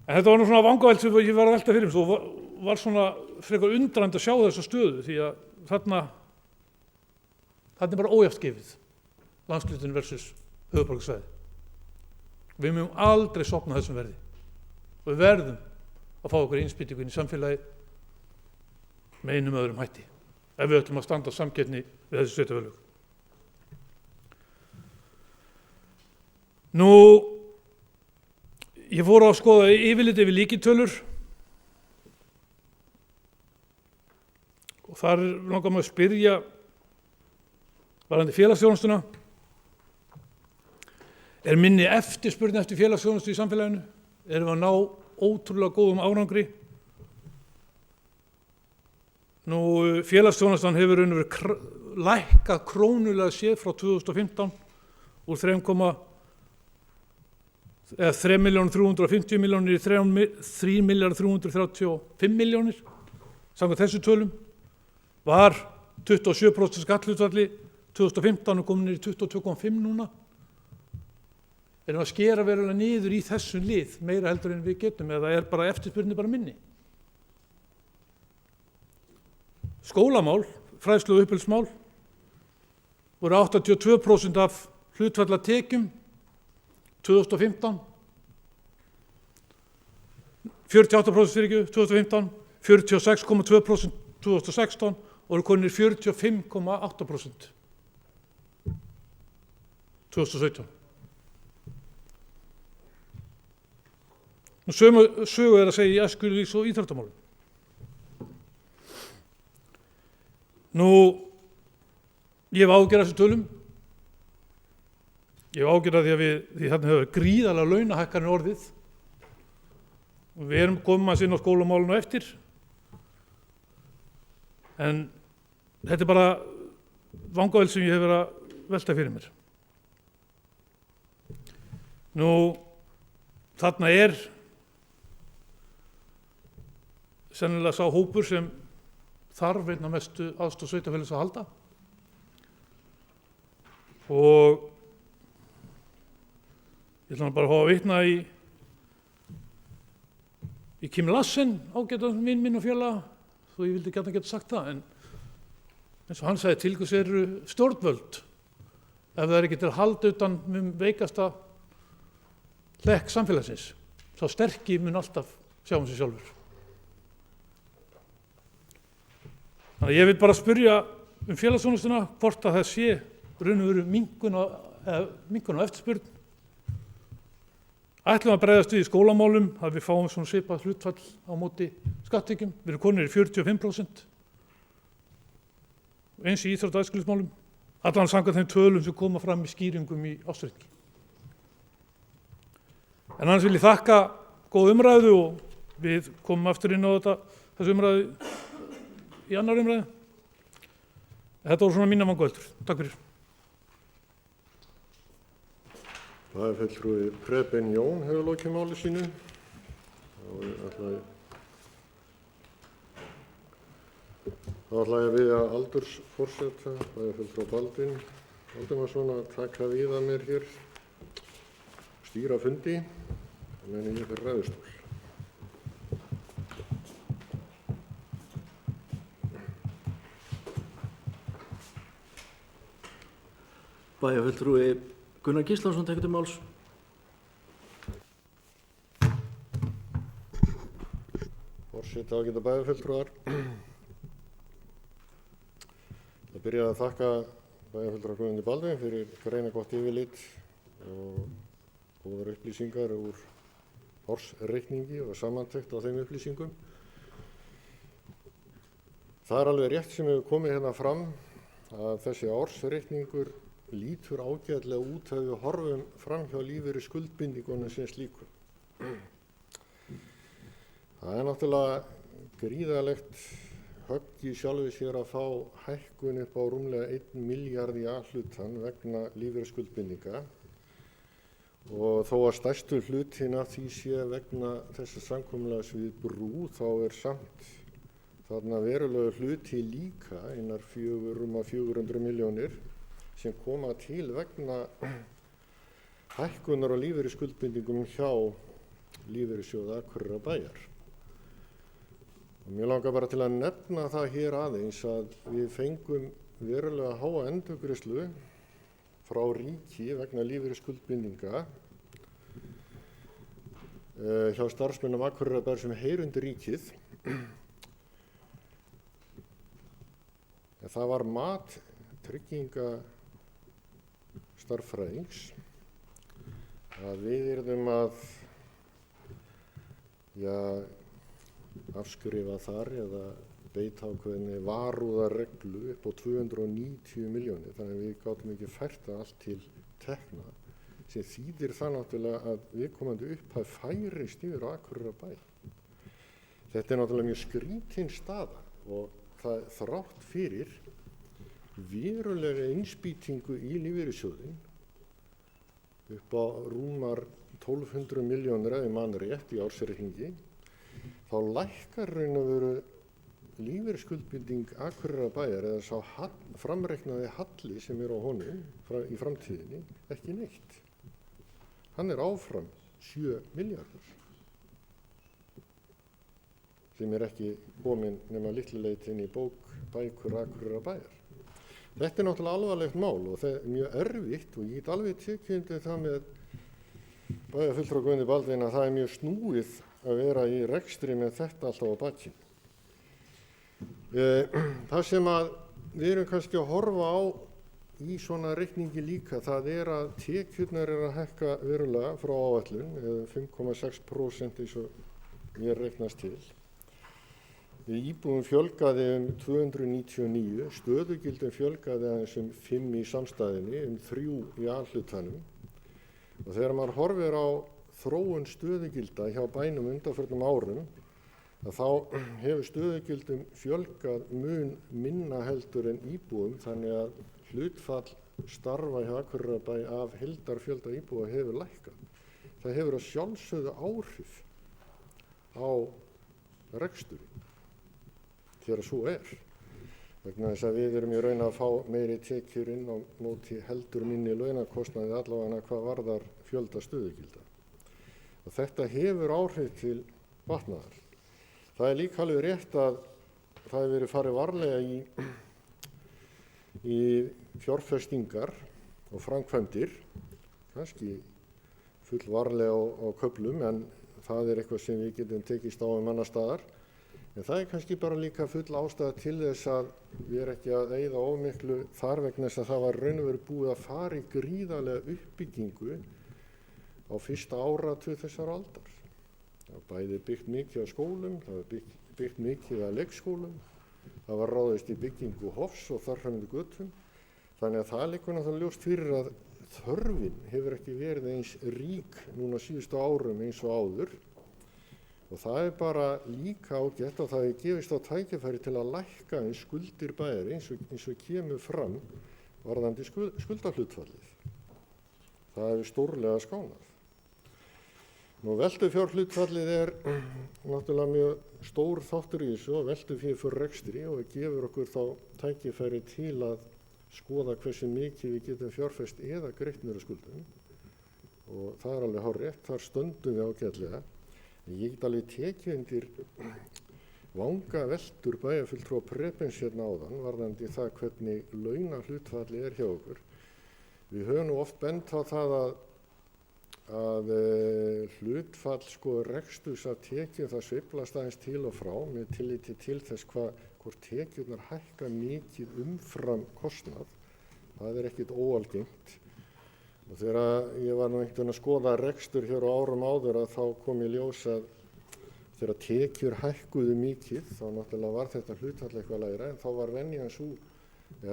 [SPEAKER 3] En þetta var nú svona vangavelt sem ég var að velta fyrir, svo var svona frekar undrandi að sjá þessa stöðu því að þarna er bara ójafnt gefið, landshlutinn versus höfuðborgarsvæði. Við munum aldrei sofna þessum verði og við verðum að fá okkur innspýtingu inn í samfélagið með einum öðrum hætti, ef við ætlum að standa á samkeppni við þessi sveitarfélög. Nú, ég fór að skoða yfirlit yfir lykiltölur og þar langar maður að spyrja varðandi félagsþjónustuna. Er minni eftirspurn eftir félagsþjónustu í samfélaginu? Erum við að ná ótrúlega góðum árangri? Nú, félagsþjónustan hefur lækkað krónulega séð frá 2015 úr 3.350 milljónir í 3.335 milljónir. Samkvæmt þessu tölum var 27% skatthlutfalli 2015 og komin í 22,5 núna. Erum að skera verulega niður í þessum lið meira heldur en við getum eða er bara eftirspurnin bara minni? Skólamál, fræðslu og uppeldismál voru 82% af hlutfallatekjum 2015, 48% fyrir ekki 2015, 46,2% 2016 og eru konir 45,8% 2017. Sömu sögu er að segja í æskulýðs- og íþróttamálum. Nú, ég hef ágjörð þessu tölum. Ég hef ágjörð því að því þarna hefur gríðarlega launahækkanir orðið. Og við erum komið inn á skólamálinu eftir. En þetta er bara vangavel sem ég hef verið að velta fyrir mér. Nú, þarna er sennilega sá hópur sem þarf einna mestu aðstoð sveitarfélags að halda. Og ég ætla bara að fá að vitna í Kim Lassen, ágætan vin minn og félaga, þó ég vildi gjarnan geta sagt það, en eins og hann sagði, til hvers eru stjórnvöld ef það er ekki til að halda utan veikasta hlekk samfélagsins. Sá sterki mun alltaf sjá sig sjálfur. Þannig að ég vil bara spyrja félagsþjónustuna hvort að það sé raun og veru minnkun á eftirspurn. Ætlum að bregðast við í skólamálum að við fáum svona svipað hlutfall á móti skatttekjum. Við erum konur í 45%. Eins í íþrótta- og æskulýðsmálum. Allan samkvæmt þeim tölum sem koma fram í skýringum í ársreikningi. En annars vil ég þakka góð umræðu og við komum aftur inn á þessu umræðu í annar umræðu. Þetta voru svona mínar vangaveltur. Takk fyrir.
[SPEAKER 1] Bæjarfulltrúi Preben Jón hefur lokið máli sínu. Þá ætla ég að biðja aldursforseta, bæjarfulltrúa Baldvin Valdimarsson, að taka við að mér hér, stýra fundi, meðan ég fyrir ræðustól.
[SPEAKER 4] Bæjarfulltrúi Gunnar Gíslason tekur til máls.
[SPEAKER 1] Forseti, ágætu bæjarfulltrúar. Það byrjaði að þakka bæjarfulltrúa Guðmundi Baldvin fyrir greinargott yfirlit og góðar upplýsingar úr ársreikningi og samantekt á þeim upplýsingum. Það er alveg rétt sem hefur komið hérna fram að þessi ársreikningur lítur ágætlega út ef við horfum fram hjá lífeyrisskuldbindingunum sem slíkum. Það er náttúrulega gríðarlegt högg í sjálfu sér að fá hækkun upp á rúmlega 1 milljarð í A-hlutann vegna lífeyrisskuldbindinga og þó að stærstu hlutin af því sé vegna þessa samkomulags við Brú þá er samt þarna verulega hluti líka einar 400 milljónir sem koma til vegna hækkunar á lífeyrisskuldbindingum hjá Lífeyrissjóði Akureyrarbæjar. Og mér langar bara til að nefna það hér aðeins að við fengum verulega háa endurgreiðslu frá ríki vegna lífeyrisskuldbindinga hjá starfsmönnum Akureyrarbæjar sem heyra undir ríkið. En það var mat tryggingastarffræðings að við yrðum að afskrifa þar eða beita ákveðinni varúðarreglu upp á 290 milljónir. Þannig að við gátum ekki fært það allt til tekna sem þýðir það náttúrulega að viðkomandi upphæð færist yfir á Akureyrarbæ. Þetta er náttúrulega mjög skrítin staða og það þrátt fyrir verulega innspýtingu í lífeyrissjóðinn upp á rúmar 1200 milljónir ef ég man rétt í ársreikningi, þá lækkar raun og veru lífeyrisskuldbinding Akureyrarbæjar eða sá framreiknaði halli sem er á honum í framtíðinni ekki neitt. Hann er áfram 7 milljarðar sem er ekki komin nema litlu leyti inn í bækur Akureyrarbæjar. Þetta er náttúrulega alvarlegt mál og það er mjög erfitt og ég get alveg tekið undir það með bæjarfulltrúa Guðmundi Baldvin að það er mjög snúið að vera í rekstri með þetta alltaf á baki. Það sem að við erum kannski að horfa á í svona reikningi líka, það er að tekjurnar eru að hækka verulega frá áætlun, eða 5,6% eins og mér reiknast til. Íbúum fjölgaði 299, stöðugildum fjölgaði aðeins 5 í samstæðinni, 3 í A-hlutanum. Og þegar maður horfir á þróun stöðugilda hjá bænum undanförnum árum, þá hefur stöðugildum fjölgað mun minna heldur en íbúum, þannig að hlutfall starfa hjá Akureyrarbæ af heildarfjölda íbúa hefur lækkað. Það hefur að sjálfsögðu áhrif á reksturinn þegar svo vegna þess að við erum í raun að fá meiri tekjur inn á móti heldur minni launakostnaði allavega hvað varðar fjölda stöðugilda. Og þetta hefur áhrif til batnaðar. Það líka alveg rétt að það hefur verið farið varlega í fjárfestingar og framkvæmdir, kannski full varlega á köflum, en það eitthvað sem við getum tekist á annars staðar. En það kannski bara líka full ástæða til þess að við erum ekki að eyða of miklu þar vegna þess að það var raun og veru búið að fara í gríðarlega uppbyggingu á fyrsta áratug þessar aldar. Það var bæði byggt mikið af skólum, það var byggt mikið af leikskólum, það var ráðist í byggingu hofs og þar fram undir götum. Þannig að það liggur náttúrulega ljóst fyrir að þörfin hefur ekki verið eins rík núna síðustu árum eins og áður. Og það bara líka ágætt og það hefur gefist á tækifæri til að lækka skuldir bæjar eins og kemur fram varðandi skuldahlutfallið. Það hefur stórlega skánað. Veltufjárhlutfallið náttúrulega mjög stór þáttur í þessu og veltufé fyrir rekstri og það gefur okkur þá tækifæri til að skoða hversu mikið við getum fjárfest eða greitt niður skuldum. Og það alveg hárrétt, þar stöndum við ágætlega. Ég get alveg tekið undir vangaveltur bæjarfulltrúa Prebens hérna áðan varðandi það hvernig launahlutfallið hjá okkur. Við höfum nú oft bent á það að hlutfall reksturs af tekjum það sveiflast aðeins til og frá með tilliti til þess hvort tekjurnar hækka mikið umfram kostnað. Það ekkert óalgengt. Og þegar ég var nú einhvern veginn að skoða rekstur hér á árum áður að þá kom í ljós að þegar tekjur hækkuðu mikið þá náttúrulega var þetta hlutfall eitthvað lægra en þá var venjan sú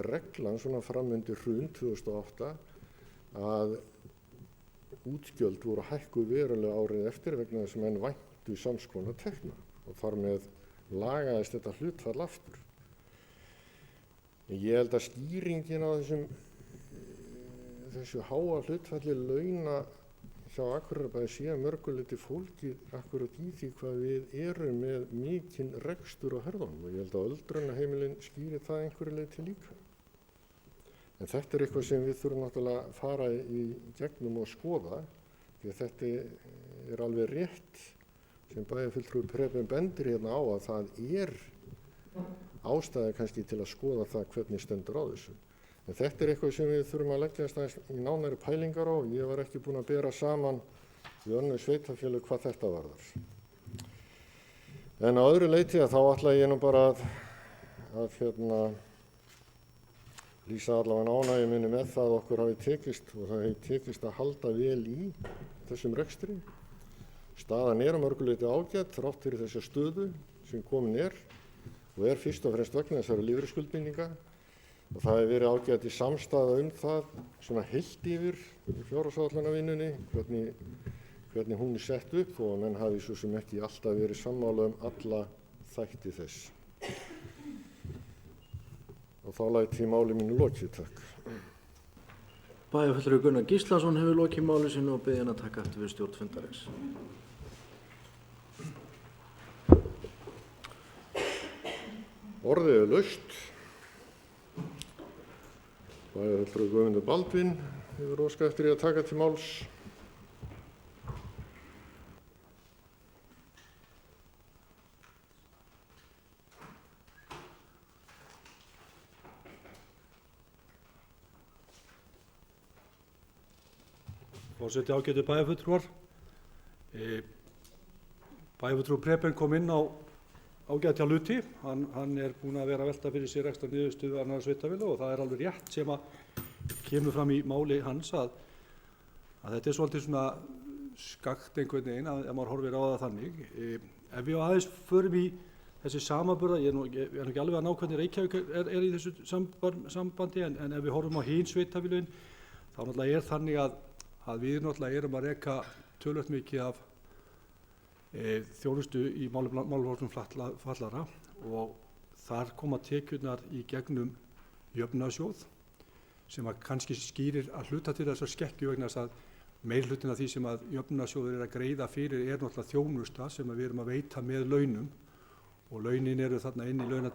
[SPEAKER 1] reglan svona fram undir hrun 2008 að útgjöld voru hækkuð verulega árið eftir vegna þess að menn væntu sams konar tekna og þar með lagaðist þetta hlutfall aftur. Ég held að skýringin á þessu háa hlutfalli launa hjá Akureyrarbæ sé að mörgu leyti fólgið akkurat í því hvað við erum með mikinn rekstur á herðunum og ég held að öldrunarheimilin skýri það einhverju leyti líka. En þetta eitthvað sem við þurfum náttúrulega að fara í gegnum og skoða því að þetta alveg rétt sem bæjarfulltrúi Preben bendir hérna á að það ástæða kannski til að skoða það hvernig stendur á þessu. En þetta eitthvað sem við þurfum að leggjast aðeins í nánari pælingar á. Ég var ekki búinn að bera saman við önnur sveitarfélög hvað þetta varðar. En að öðru leyti þá ætla ég nú bara að lýsa allavega ánægju minni með það að okkur hafi tekist og það hefur tekist að halda vel í þessum rekstri. Staðan að mörgu leyti ágætt þrátt fyrir þessa stöðu sem komin og fyrst og fremst vegna þessara lífeyrisskuldbindinga. Og það hefur verið ágætt í samstaða það svona heilt yfir fjárhagsáætlunarvinnunni, hvernig hún sett upp og menn hafi svo sem ekki alltaf verið sammála alla þætti þess. Og þá læt ég máli mínu lokið, takk.
[SPEAKER 4] Bæjarfulltrúi Gunnar Gíslason hefur lokið máli sínu og biðja hann að taka eftir við stjórn fundarins.
[SPEAKER 1] Orðið laust. Bæjarfulltrúi Guðmundur Baldvin hefur óskað eftir að taka til máls.
[SPEAKER 2] Forseti, ágætu bæjarfulltrúar. Bæjarfulltrúi Preben kom inn á ágætja hluti. Hann búinn að vera að velta fyrir sér ekstra niðurstöðu annarra sveitarfélaga og það alveg rétt sem að kemur fram í máli hans að þetta svolítið svona skakt einhvern veginn ef maður horfir á það þannig. Ef við aðeins förum í þessi samanburða, ég er nú ekki alveg að ná hvernig Reykjavík er í þessu sambandi, en ef við horfum á hin sveitarfélögin, þá náttúrulega er þannig að við náttúrulega erum að reka töluvert mikið af þjónustu í málefnum fatlaðra og þar koma tekjurnar í gegnum jöfnunarsjóð sem að kannski skýrir að hluta til þessar skekkju vegna þess að meirhlutin af því sem að jöfnunarsjóður að greiða fyrir er náttúrulega þjónusta sem við erum að veita með launum og launin eru þarna inn í launum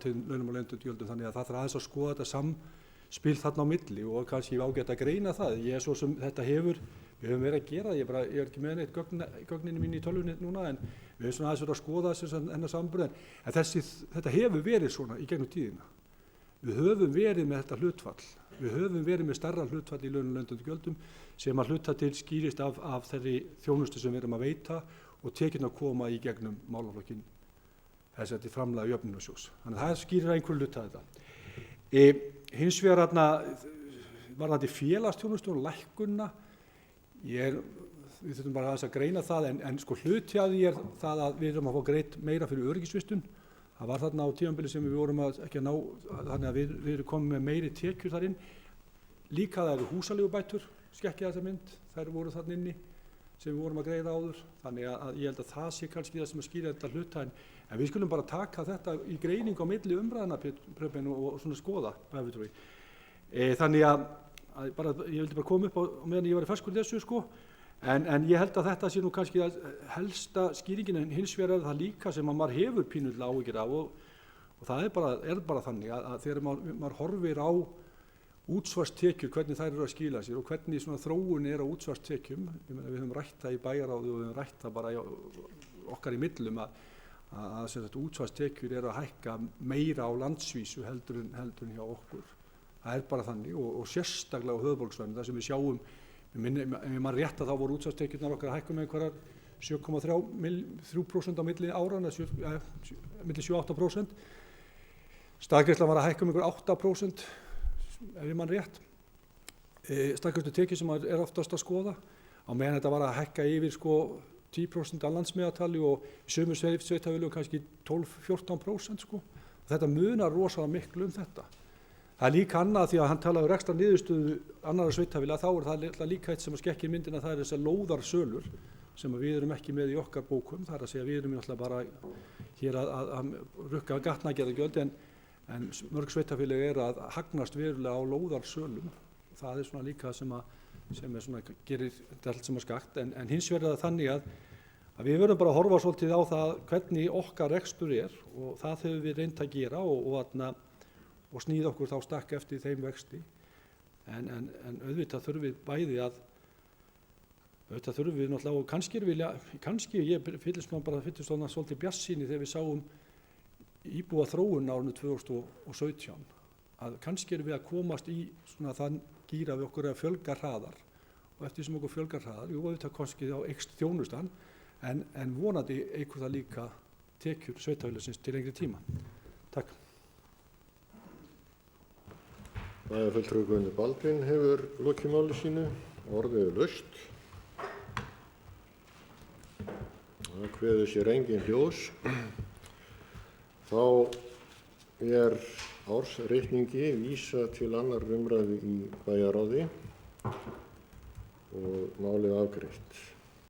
[SPEAKER 2] og launagjöldum, þannig að það þarf aðeins að skoða þetta samspil þarna á milli og kannski ágætt að greina það. Ég er svo sem þetta við höfum verið að gera, ég er ekki með neitt gögninu mín í tölvunni núna, en við höfum svona aðeins verið að skoða þennan samburð, en þetta hefur verið svona í gegnum tíðina. Við höfum verið með þetta hlutfall, við höfum verið með stærra hlutfall í launum og launagjöldum sem að hluta til skýrist af þeirri þjónustu sem við erum að veita og tekjurnar koma í gegnum málaflokkinn þess að þetta framlega jöfnunarsjóðs. Þannig að það skýrir einhver hluta þetta. Hins vegar varðandi félagsþjónustu og lækkunna, við þurfum bara aðeins að greina það, en sko hluti af því er það að við erum að fá greitt meira fyrir öryggisvistun. Það var þarna á tímabili sem við vorum ekki að ná, þannig að við erum komið með meiri tekjur þar inn. Líka það eru húsaleigubætur, skekkja þessa mynd, þær voru þarna inni sem við vorum að greiða áður. Þannig að ég held að það sé kannski það sem að skýra þetta hluta, en við skulum bara taka þetta í greiningu á milli umræðina og svona skoða. Þannig að ég vildi bara koma upp á meðan ég var í ferskur þessu sko. En ég held að þetta sé nú kannski helsta skýringin, en hins vegar er það líka sem að maður hefur pínulega áhyggjur af og það er bara þannig að þegar maður horfir á útsvarstekjur, hvernig þær eru að skila sér og hvernig svona þróun er á útsvarstekjum, við höfum rætt það í bæjarráði og við höfum rætt það bara okkar í millum að útsvarstekjur eru að hækka meira á landsvísu heldur en hjá okkur. Það er bara þannig og sérstaklega á höfuðborgarsvæðinu, það sem við sjáum, ef ég man rétt að þá voru útsvarstekjurnar okkar að hækka með einhverjar 7,3% á milli ára, milli 7-8%. Staðgreiðslan var að hækka einhver 8%, ef ég man rétt. Staðgreiðslu tekjur sem er oftast að skoða, á meðan þetta var að hækka yfir 10% af landsmeðaltali og í sömu sveitarfélögum kannski 12-14%. Þetta munar rosalega miklu þetta. Það er líka annað því að hann talaði um rekstrar niðurstöðu annarra sveitarfélaga, þá er það líka eitt sem að skekkir myndina, það er þessar lóðarsölur sem við erum ekki með í okkar bókum. Það er að segja við erum alltaf bara hér að rukka gatnagerðargjöld, en mörg sveitarfélög eru að hagnast verulega á lóðarsölum. Það er svona líka sem er svona gerir þetta allt sem að skakt, en hins vegar er það þannig að við verðum bara að horfa svolítið á það hvernig okkar rekstur er og það höfum við reynt að gera og snýða okkur þá stakk eftir þeim vexti. En auðvitað þurfum við bæði auðvitað þurfum við náttúrulega, og kannski ég fyllist svona svolítið bjartsýni þegar við sáum íbúa þróun árinu 2017, að kannski erum við að komast í svona þann gíra við okkur að fjölga hraðar og eftir sem okkur fjölgar hraðar, auðvitað kannski þá eykst þjónustan, en vonandi eykur það líka tekjur sveitarfélagsins til lengri tíma. Takk.
[SPEAKER 1] Bæjarfulltrúi Guðni Baldvin hefur lokið máli sínu, orðið er laust. Það kveður sér engin hljóðs. Þá er ársreikningi vísað til annarrar umræðu í bæjarráði og málið afgreitt.